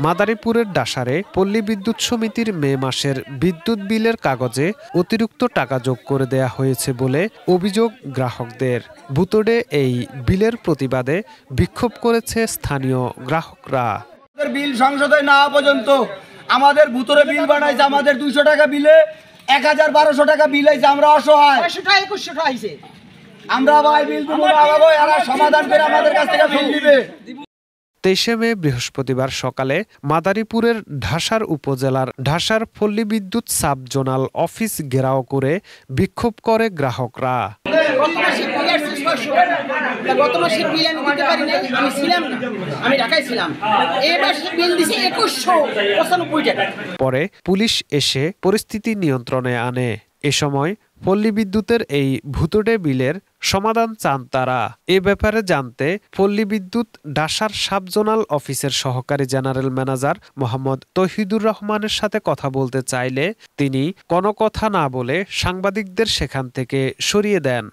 মাদারীপুরের ডাসারে পল্লী বিদ্যুৎ সমিতির মে মাসের বিদ্যুৎ বিলের কাগজে অতিরিক্ত টাকা যোগ করে দেয়া হয়েছে বলে অভিযোগ গ্রাহকদের। ভুতুড়ে এই বিলের প্রতিবাদে বিক্ষোভ করেছে স্থানীয় গ্রাহকরা। বিল সংশোধন না হওয়া পর্যন্ত আমাদের ভুতুড়ে বিল বানাইছে, আমাদের 200 টাকা বিলে 1000-1200 টাকা বিল হয়েছে, আমরা অসহায়। 2100 টাকা হয়েছে, আমরা ভাই বিল দিব না, এরা সমাধান করে আমাদের কাছ থেকে বিল দিবে। 23 মে বৃহস্পতিবার সকালে মাদারীপুরের ঢাসার উপজেলার ঢাসার পল্লী বিদ্যুৎ সাব জোনাল অফিস ঘেরাও করে বিক্ষোভ করে গ্রাহকরা। গত মাসের বিল আমি দিতে পারি নাই, আমি ছিলাম না, আমি ঢাকায় ছিলাম। এই মাসে বিল দিছে 2195 টাকা। পরে পুলিশ এসে পরিস্থিতি নিয়ন্ত্রণে আনে। এ সময় পল্লী বিদ্যুতের এই ভুতুড়ে বিলের সমাধান চান তারা। এ ব্যাপারে জানতে পল্লী বিদ্যুৎ ঢাসার সাব জোনাল অফিসের সহকারী জেনারেল ম্যানেজার মোহাম্মদ তৌহিদুর রহমানের সাথে কথা বলতে চাইলে তিনি কোনো কথা না বলে সাংবাদিকদের সেখান থেকে সরিয়ে দেন।